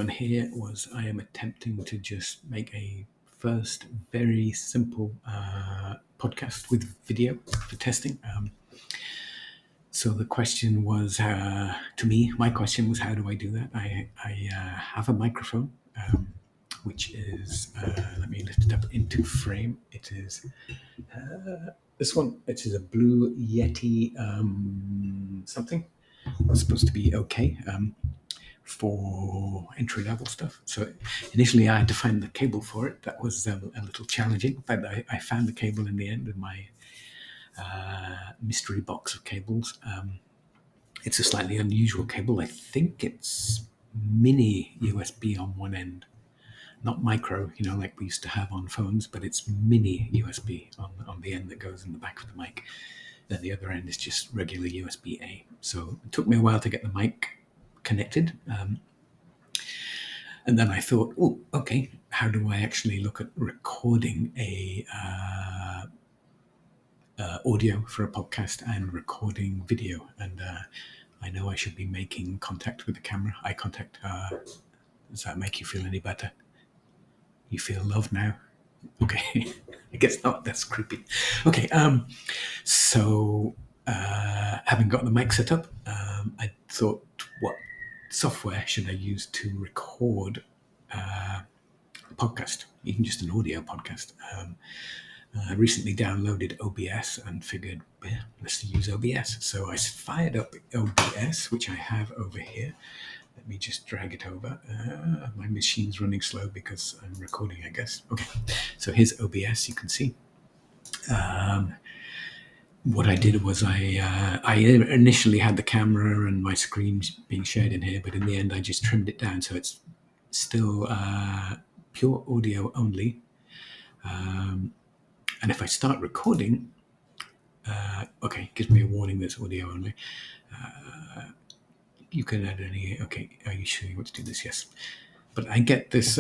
down here was I am attempting to just make a first very simple podcast with video for testing. So the question was, to me, my question was, how do I do that? I have a microphone, which is, let me lift it up into frame. It is this one. It is a Blue Yeti something. It's supposed to be okay for entry-level stuff. So initially I had to find the cable for it. That was a little challenging, but I found the cable in the end in my mystery box of cables. It's a slightly unusual cable. I think it's mini USB on one end, not micro, like we used to have on phones, but it's mini USB on the end that goes in the back of the mic. Then the other end is just regular USB-A. So it took me a while to get the mic connected. And then I thought, oh, okay, how do I actually look at recording a audio for a podcast and recording video? And I know I should be making contact with the camera, eye contact. Does that make you feel any better? You feel love now? Okay, I guess not. That's creepy. Okay, so having got the mic set up, I thought, what software should I use to record a podcast, even just an audio podcast? I recently downloaded OBS and figured, let's use OBS. So I fired up OBS, which I have over here. Let me just drag it over. My machine's running slow because I'm recording, I guess. Okay, so here's OBS, you can see. What I did was I initially had the camera and my screen being shared in here, but in the end I just trimmed it down so it's still pure audio only. And if I start recording, okay, it gives me a warning that's audio only. You can add any, okay, are you sure you want to do this? Yes. But I get this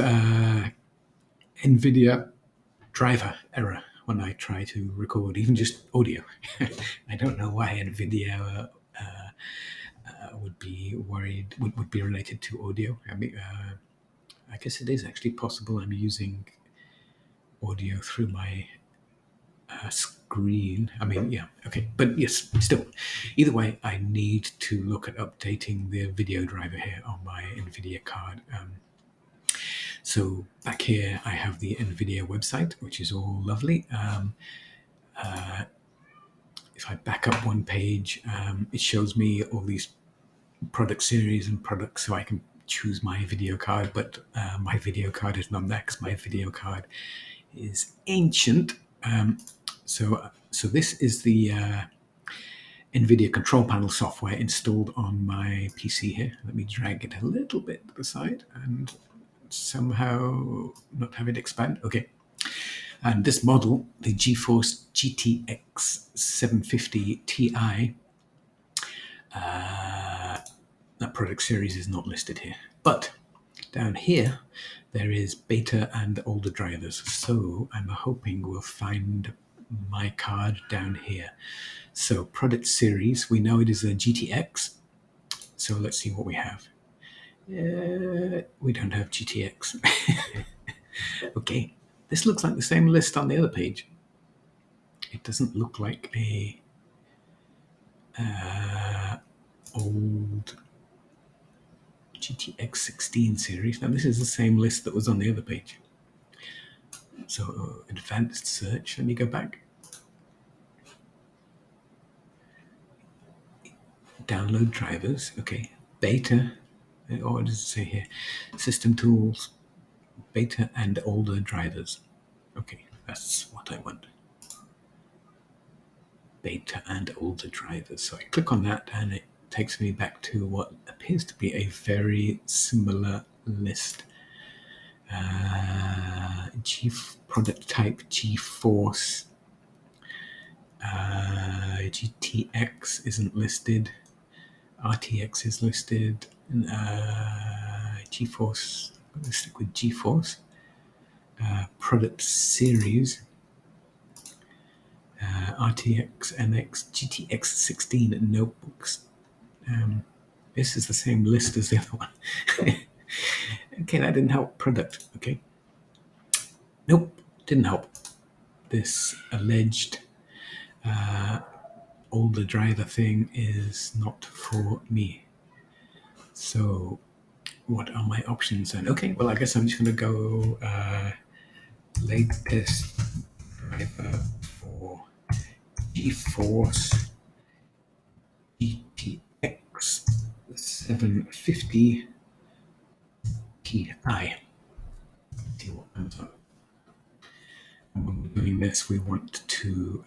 NVIDIA driver error when I try to record even just audio. I don't know why NVIDIA would be worried, would be related to audio. I mean, I guess it is actually possible I'm using audio through my screen. I mean, yeah, okay. But yes, still, either way, I need to look at updating the video driver here on my NVIDIA card. So back here, I have the NVIDIA website, which is all lovely. If I back up one page, it shows me all these product series and products, so I can choose my video card, but my video card is not that because my video card is ancient. So this is the NVIDIA control panel software installed on my PC here. Let me drag it a little bit to the side and somehow not have it expand. Okay. And this model, the GeForce GTX 750 Ti, that product series is not listed here. But down here, there is beta and older drivers. So I'm hoping we'll find my card down here. So product series, we know it is a GTX. So let's see what we have. We don't have GTX. Okay, this looks like the same list on the other page. It doesn't look like a old GTX 16 series. Now this is the same list that was on the other page. So advanced search, let me go back. Download drivers, okay. Beta, what does it say here? System tools, beta and older drivers. Okay, that's what I want. Beta and older drivers. So I click on that and it takes me back to what appears to be a very similar list. Product type GeForce. GTX isn't listed. RTX is listed. GeForce, let's stick with GeForce. Product series. RTX, MX, GTX 16 notebooks. This is the same list as the other one. Okay, that didn't help. Product. Okay. Nope, didn't help. This alleged older driver thing is not for me. So what are my options then? Okay, well, I guess I'm just going to go latest driver for GeForce GTX 750 Ti. See what comes up. And when we're doing this, we want to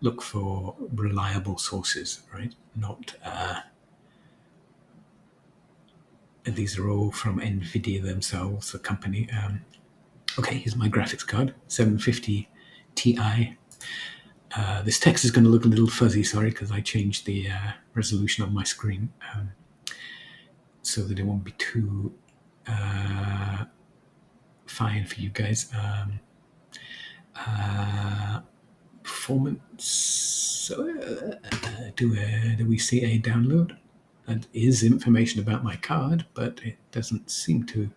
look for reliable sources, right? Not these are all from NVIDIA themselves, the company. Okay, here's my graphics card, 750 Ti. This text is going to look a little fuzzy, sorry, because I changed the resolution on my screen so that it won't be too fine for you guys. Performance. Do we see a download? That is information about my card, but it doesn't seem to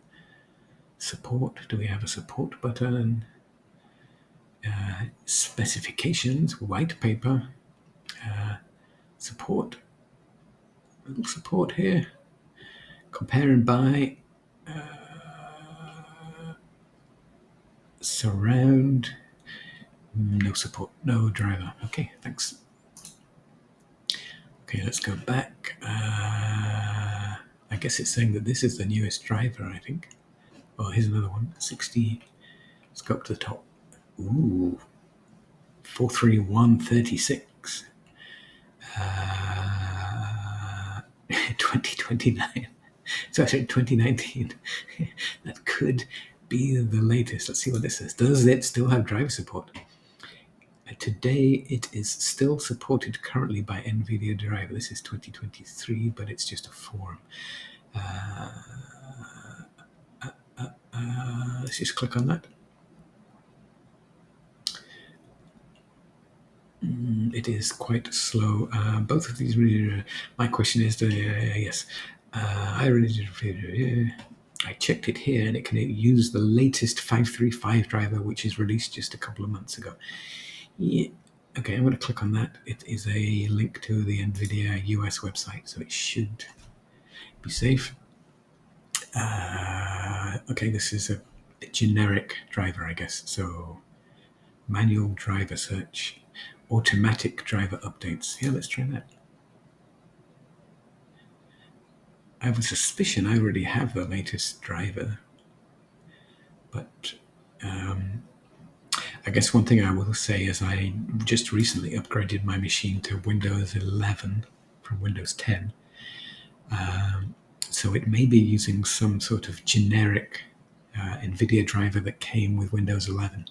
support. Do we have a support button? Specifications, white paper, support, little support here, compare and buy, surround, no support, no driver. Okay, thanks. Okay, let's go back. I guess it's saying that this is the newest driver, I think. Oh, here's another one, 60. Let's go up to the top. Ooh, 43136. 2029. So I said 2019. That could be the latest. Let's see what this says. Does it still have driver support? Today, it is still supported currently by NVIDIA driver. This is 2023, but it's just a forum. Let's just click on that. It is quite slow. Both of these really. My question is, yes, I already did. I checked it here, and it can use the latest 535 driver, which is released just a couple of months ago. Yeah. Okay, I'm going to click on that. It is a link to the NVIDIA US website, so it should be safe. Okay, this is a generic driver, I guess. So manual driver search, automatic driver updates. Yeah, let's try that. I have a suspicion I already have the latest driver, but I guess one thing I will say is I just recently upgraded my machine to Windows 11 from Windows 10. So it may be using some sort of generic NVIDIA driver that came with Windows 11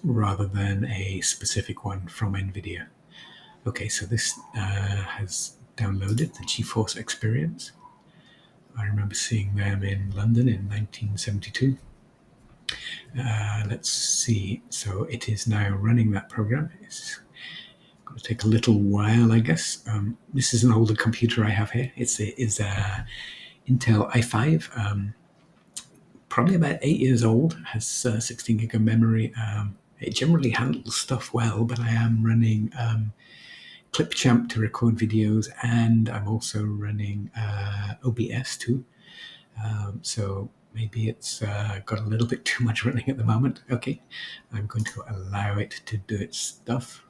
rather than a specific one from NVIDIA. Okay, so this has downloaded the GeForce Experience. I remember seeing them in London in 1972. Let's see. So it is now running that program. It's going to take a little while, I guess. This is an older computer I have here. It's a Intel i5, probably about 8 years old. Has 16 gig of memory. It generally handles stuff well, but I am running Clipchamp to record videos, and I'm also running OBS too. So maybe it's got a little bit too much running at the moment. Okay, I'm going to allow it to do its stuff.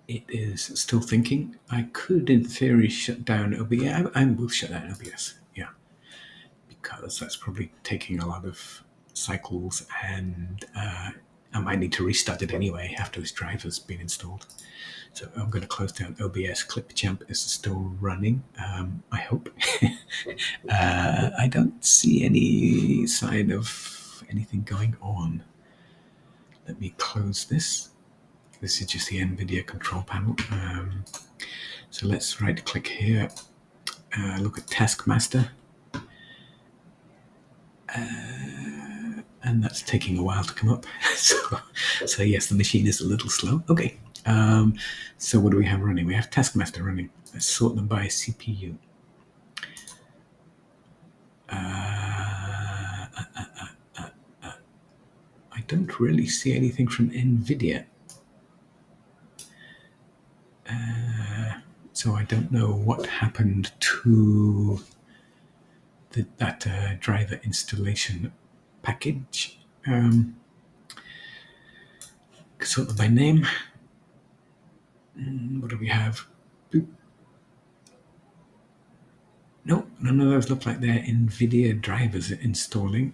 It is still thinking. I could, in theory, shut down OBS. I will shut down OBS, yeah, because that's probably taking a lot of cycles, and I might need to restart it anyway after this driver's been installed. So I'm going to close down OBS. Clipchamp is still running, I hope. I don't see any sign of anything going on. Let me close this. This is just the NVIDIA control panel. So let's right click here, look at Taskmaster. And that's taking a while to come up. So yes, the machine is a little slow. Okay, So what do we have running? We have Taskmaster running. Let's sort them by CPU. I don't really see anything from NVIDIA. So I don't know what happened to that driver installation package. Sort them by name. What do we have? Boop. No, none of those look like they're NVIDIA drivers installing.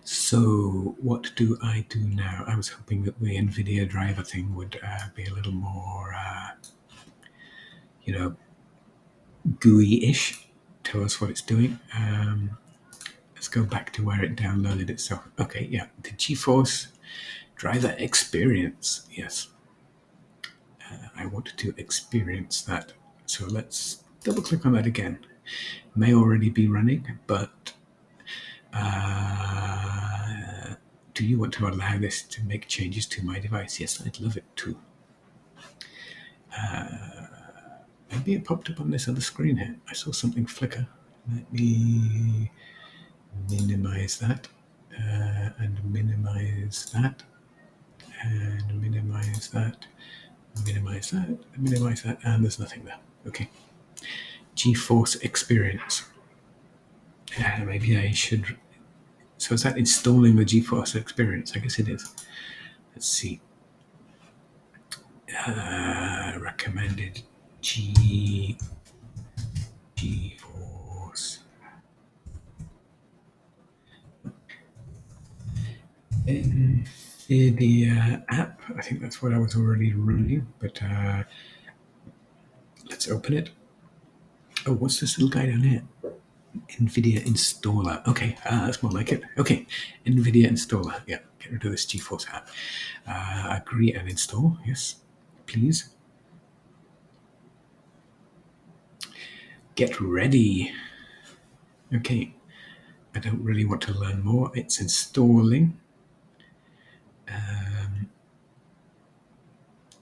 So what do I do now? I was hoping that the NVIDIA driver thing would be a little more, GUI-ish. Tell us what it's doing. Let's go back to where it downloaded itself. Okay, yeah, the GeForce driver experience. Yes, I want to experience that. So let's double click on that again. It may already be running, but do you want to allow this to make changes to my device? Yes, I'd love it too. Maybe it popped up on this other screen here. I saw something flicker. Let me minimize that and minimize that and minimize that, minimize that, minimize that, and there's nothing there. Okay. GeForce Experience. Maybe I should. So is that installing the GeForce Experience? I guess it is. Let's see. Recommended GeForce. NVIDIA app. I think that's what I was already running, but let's open it. Oh, what's this little guy down here? NVIDIA installer. Okay, that's more like it. Okay, NVIDIA installer. Yeah, get rid of this GeForce app. Agree and install. Yes, please. Get ready. Okay, I don't really want to learn more. It's installing.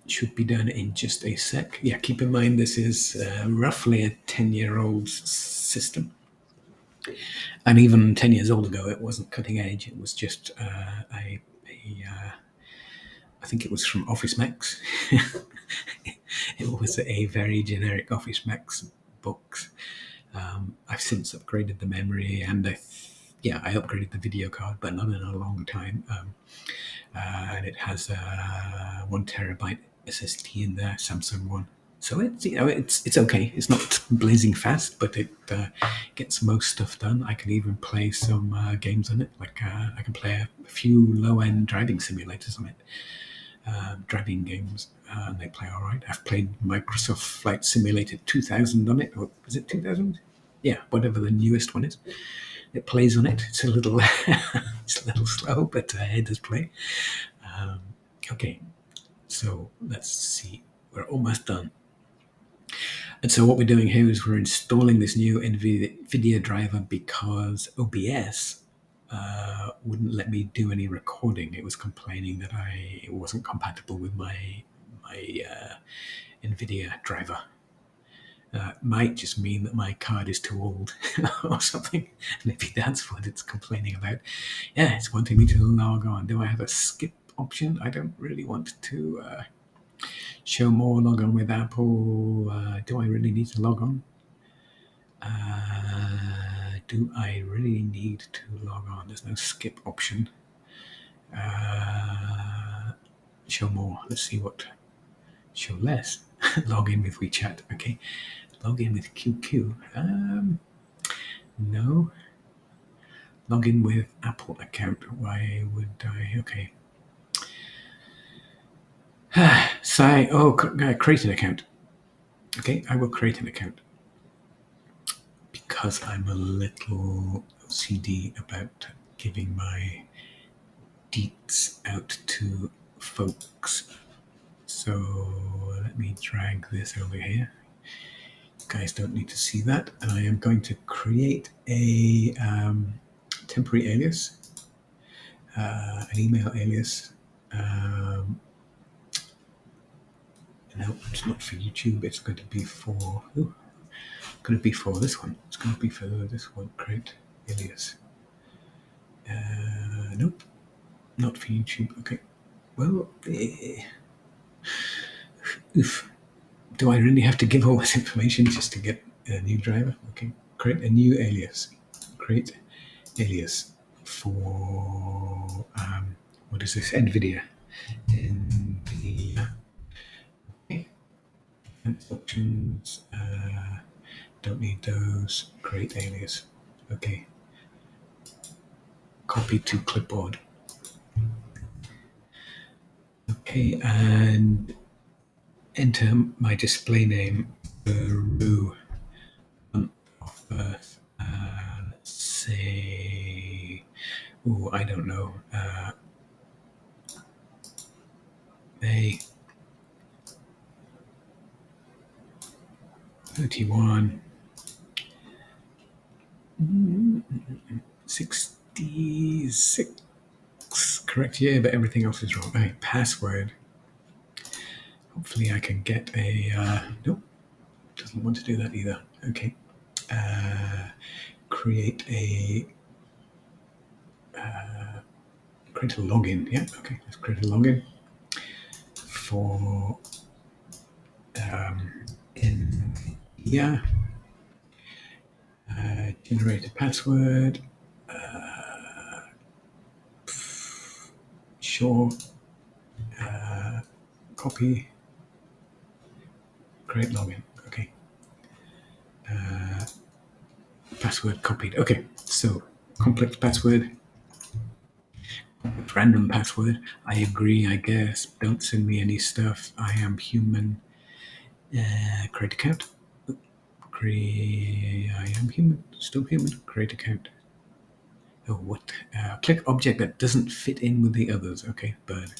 Should be done in just a sec. Yeah, keep in mind this is roughly a 10-year-old system. And even 10 years old ago, it wasn't cutting edge. It was just I think it was from Office Max. It was a very generic Office Max box. I've since upgraded the memory and I upgraded the video card, but not in a long time. And it has a 1 terabyte SSD in there, Samsung one. So it's okay. It's not blazing fast, but it gets most stuff done. I can even play some games on it. Like I can play a few low-end driving simulators on it, driving games, and they play all right. I've played Microsoft Flight Simulator 2000 on it, or is it 2000? Yeah, whatever the newest one is. It plays on it. It's a little it's a little slow, but it does play. Okay, so let's see. We're almost done. And so what we're doing here is we're installing this new NVIDIA driver because OBS wouldn't let me do any recording. It was complaining that it wasn't compatible with my NVIDIA driver. Might just mean that my card is too old or something. Maybe that's what it's complaining about. Yeah, it's wanting me to log on. Do I have a skip option? I don't really want to show more, log on with Apple. Do I really need to log on? Do I really need to log on? There's no skip option. Show more. Let's see what. Show less. Log in with WeChat. Okay. Log in with QQ. No. Log in with Apple account. Why would I? Okay. Create an account. Okay, I will create an account because I'm a little OCD about giving my deets out to folks. So let me drag this over here. You guys don't need to see that. And I am going to create a temporary alias, an email alias. No, it's not for YouTube. It's going to be for. Ooh, going to be for this one. It's going to be for this one. Create alias. Nope, not for YouTube. Okay. Well, oof. Do I really have to give all this information just to get a new driver? Okay. Create a new alias. Create alias for what is this? NVIDIA. NVIDIA. Okay. Instructions. Don't need those. Create alias. Okay. Copy to clipboard. Okay, and enter my display name. Peru. Month of birth. Let's say. Oh, I don't know. May 31. 66. Correct year, but everything else is wrong. Okay, password. Hopefully I can get a. Nope, doesn't want to do that either. Okay. Create a login. Yeah, okay, let's create a login for yeah. Generate a password. Sure. Copy. Create login. Okay. Password copied. Okay, so complex password. Random password. I agree, I guess. Don't send me any stuff. I am human. Create account. I am human. Still human. Create account. Oh, what? Click object that doesn't fit in with the others. Okay, bird.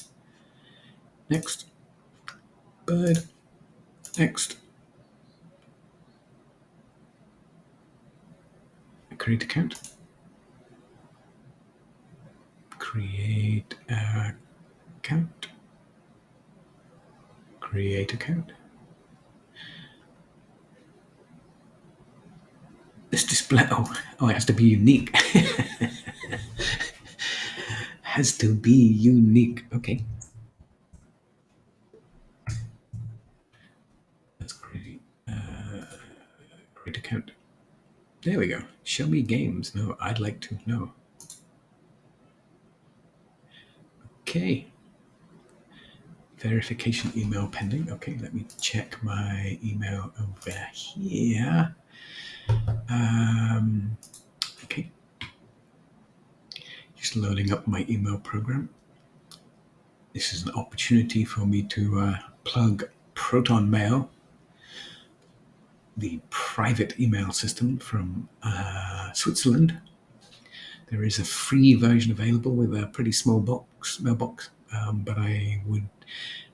Next. Bird. Next. Create account. Create account. Create account. This display. Oh, it has to be unique. Has to be unique. Okay. That's crazy. Create account. There we go. Show me games. No, I'd like to know. Okay. Verification email pending. Okay, let me check my email over here. Okay. Just loading up my email program. This is an opportunity for me to plug Proton Mail, the private email system from Switzerland. There is a free version available with a pretty small mailbox, but I would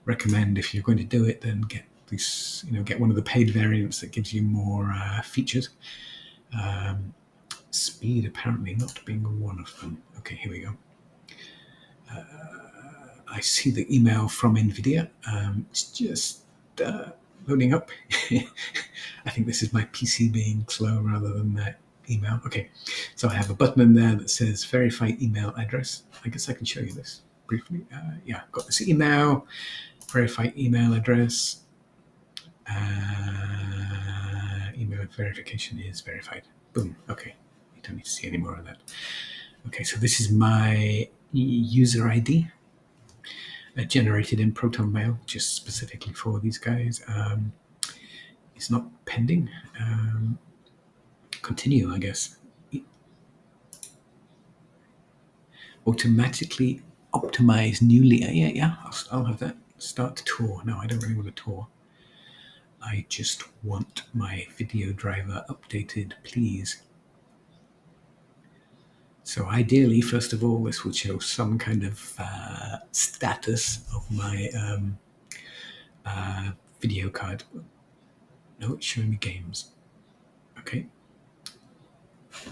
recommend, if you're going to do it, then get this, get one of the paid variants that gives you more features. Speed apparently not being one of them. Okay, here we go. I see the email from NVIDIA. It's just loading up. I think this is my PC being slow rather than that email. Okay, so I have a button in there that says verify email address. I guess I can show you this briefly. Yeah, got this email, verify email address. Email verification is verified. Boom. Okay, you don't need to see any more of that. Okay, so this is my user ID generated in Proton Mail, just specifically for these guys. It's not pending. Continue, I guess. Automatically optimize newly. Yeah. I'll have that. Start tour. No, I don't really want a tour. I just want my video driver updated, please. So ideally, first of all, this would show some kind of status of my video card. No, it's showing me games. Okay.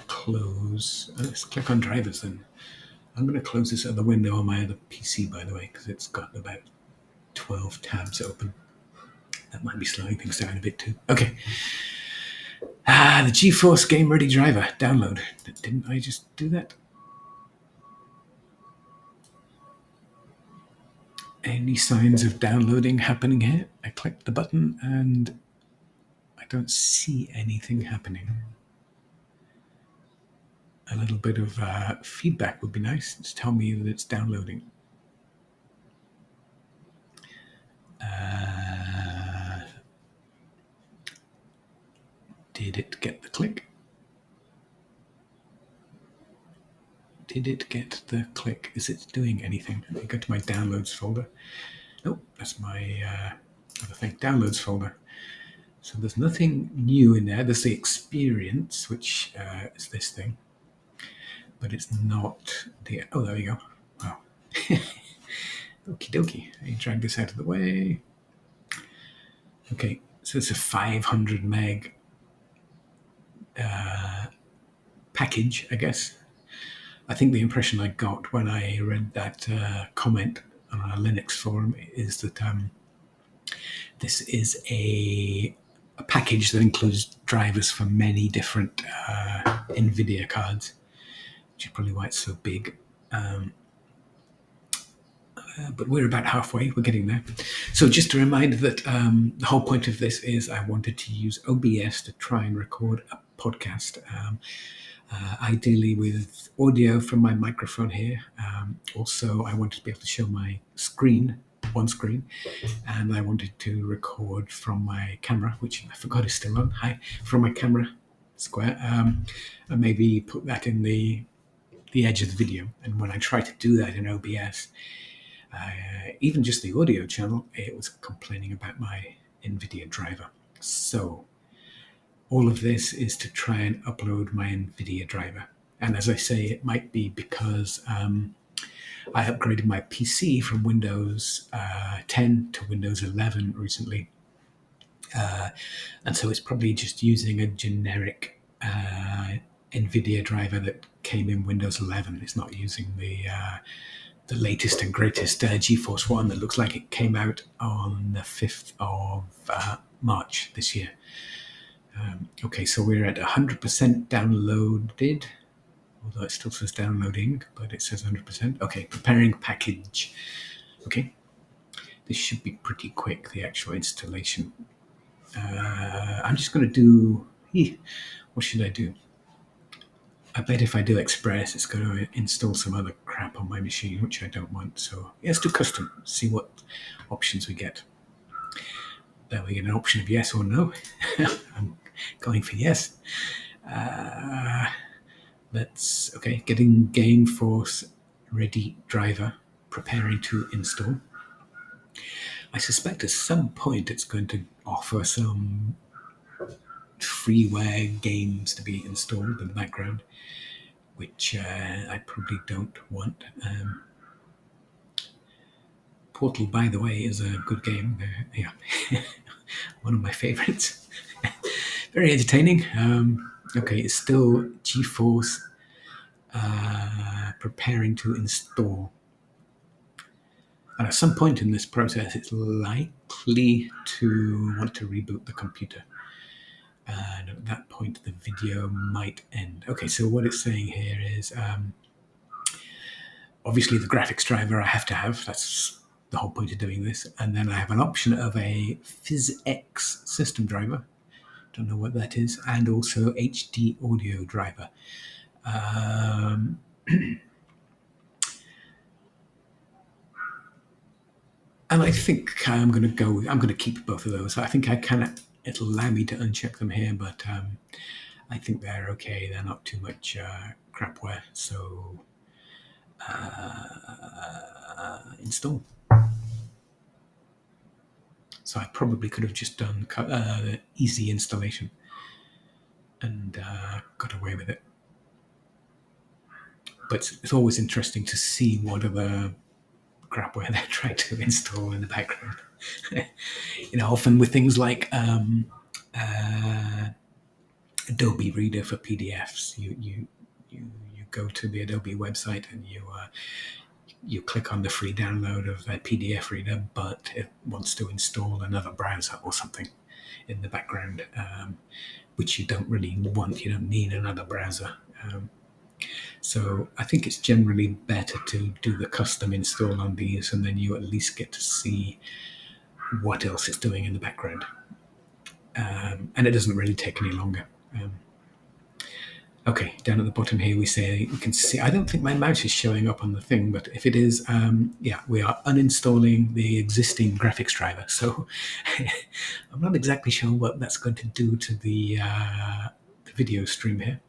Close. Let's click on drivers then. I'm going to close this other window on my other PC, by the way, because it's got about 12 tabs open. That might be slowing things down a bit too. Okay. The GeForce Game Ready driver. Download. Didn't I just do that? Any signs of downloading happening here? I clicked the button and I don't see anything happening. A little bit of feedback would be nice. Just tell me that it's downloading. Did it get the click? Did it get the click? Is it doing anything? Let me go to my downloads folder. Nope, that's my other thing. Downloads folder. So there's nothing new in there. There's the experience, which is this thing. But it's not the... Oh, there we go. Wow. Okie dokie. I drag this out of the way. Okay, so it's a 500 meg package, I guess. I think the impression I got when I read that comment on our Linux forum is that this is a package that includes drivers for many different NVIDIA cards, which is probably why it's so big. But we're about halfway. We're getting there. So just a reminder that the whole point of this is I wanted to use OBS to try and record a podcast, ideally with audio from my microphone here. Also, I wanted to be able to show my screen, one screen, and I wanted to record from my camera, which I forgot is still on. Hi, from my camera square, and maybe put that in the edge of the video. And when I try to do that in OBS, even just the audio channel, it was complaining about my NVIDIA driver. So all of this is to try and upload my NVIDIA driver. And as I say, it might be because I upgraded my PC from Windows 10 to Windows 11 recently. And so it's probably just using a generic NVIDIA driver that came in Windows 11. It's not using the latest and greatest GeForce One that looks like it came out on the 5th of March this year. Okay, so we're at 100% downloaded, although it still says downloading, but it says 100%. Okay, preparing package. Okay, this should be pretty quick, the actual installation. I'm just going to do, what should I do? I bet if I do Express, it's going to install some other crap on my machine, which I don't want. So let's do custom, see what options we get. There we get an option of yes or no. I'm going for yes. Okay, getting GameForce ready driver, preparing to install. I suspect at some point it's going to offer some freeware games to be installed in the background, which I probably don't want. Portal, by the way, is a good game. Yeah, one of my favorites. Very entertaining. Okay, it's still GeForce preparing to install. And at some point in this process, it's likely to want to reboot the computer. And at that point, the video might end. Okay, so what it's saying here is, obviously the graphics driver I have to have. That's the whole point of doing this. And then I have an option of a PhysX system driver. Don't know what that is. And also HD audio driver. And I think I'm going to keep both of those. I think it'll allow me to uncheck them here, but I think they're okay. They're not too much crapware. So install. So I probably could have just done the easy installation and got away with it. But it's always interesting to see what other crapware they're trying to install in the background. Often with things like Adobe Reader for PDFs, you go to the Adobe website and you you click on the free download of their PDF reader, but it wants to install another browser or something in the background, which you don't really want. You don't need another browser. So I think it's generally better to do the custom install on these, and then you at least get to see what else it's doing in the background. And it doesn't really take any longer. Okay, down at the bottom here we say you can see. I don't think my mouse is showing up on the thing, but if it is, yeah, we are uninstalling the existing graphics driver. So I'm not exactly sure what that's going to do to the video stream here,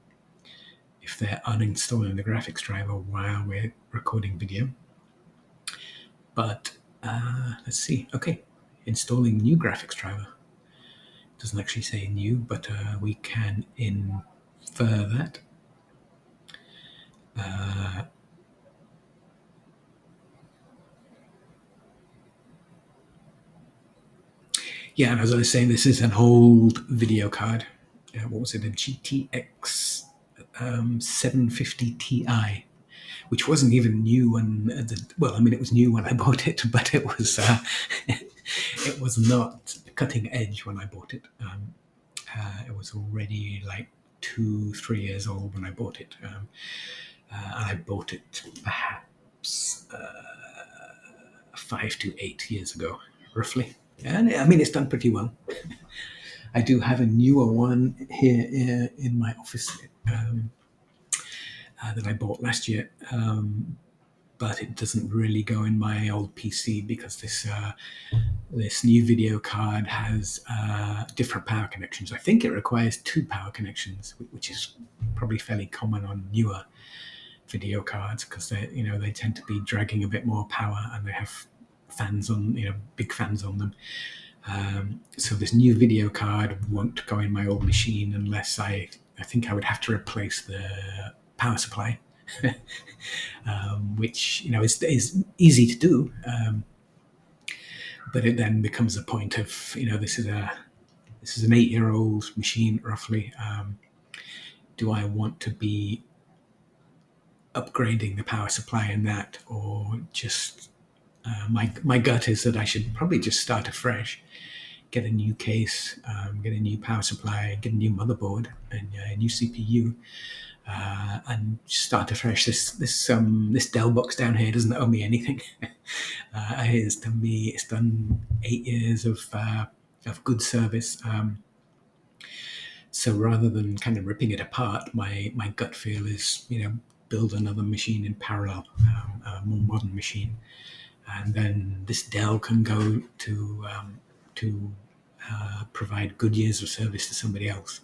if they're uninstalling the graphics driver while we're recording video. But let's see. Okay, installing new graphics driver. Doesn't actually say new, but we can infer that. Yeah, and as I was saying, this is an old video card. What was it? A GTX 750 Ti, which wasn't even new when well, I mean, it was new when I bought it, but it was it was not cutting edge when I bought it. It was already like 2-3 years old when I bought it, and I bought it perhaps 5 to 8 years ago, roughly. And I mean, it's done pretty well. I do have a newer one here in my office that I bought last year, but it doesn't really go in my old PC because this new video card has different power connections. I think it requires 2 power connections, which is probably fairly common on newer video cards because they tend to be dragging a bit more power, and they have fans on, big fans on them. So this new video card won't go in my old machine unless I think I would have to replace the power supply, which is easy to do, but it then becomes a point of this is an 8-year-old machine roughly. Do I want to be upgrading the power supply in that, or just my gut is that I should probably just start afresh, get a new case, get a new power supply, get a new motherboard and a new CPU, and start afresh. This Dell box down here doesn't owe me anything. It's done 8 years of good service. So rather than kind of ripping it apart, my gut feel is build another machine in parallel, a more modern machine, and then this Dell can go to provide good years of service to somebody else.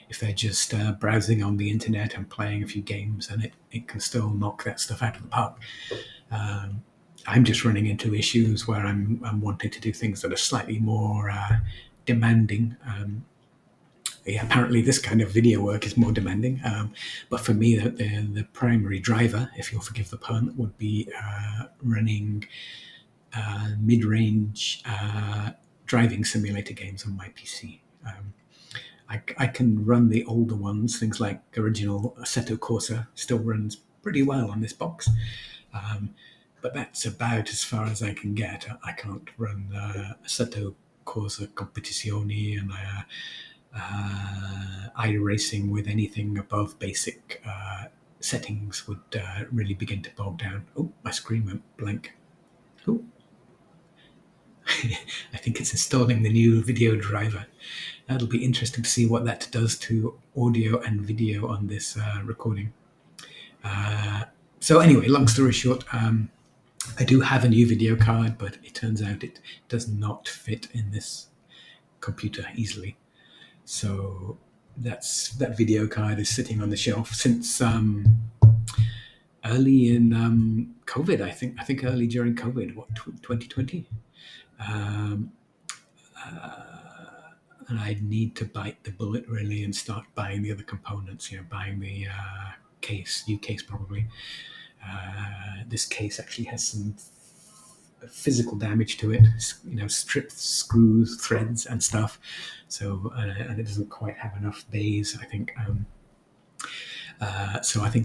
If they're just browsing on the internet and playing a few games, then it can still knock that stuff out of the park. I'm just running into issues where I'm wanting to do things that are slightly more demanding. Apparently this kind of video work is more demanding, but for me the primary driver, if you'll forgive the pun, would be running mid-range driving simulator games on my PC. I can run the older ones, things like original Assetto Corsa still runs pretty well on this box, but that's about as far as I can get. I can't run Assetto Corsa Competizione and iRacing with anything above basic settings would really begin to bog down. Oh, my screen went blank. Oh. I think it's installing the new video driver. That'll be interesting to see what that does to audio and video on this recording. So anyway, long story short, I do have a new video card, but it turns out it does not fit in this computer easily. So that video card is sitting on the shelf since early in COVID. I think early during COVID, 2020. And I need to bite the bullet really and start buying the other components. buying the case, new case probably. This case actually has some physical damage to it, stripped screws, threads, and stuff. So and it doesn't quite have enough bays, I think. So I think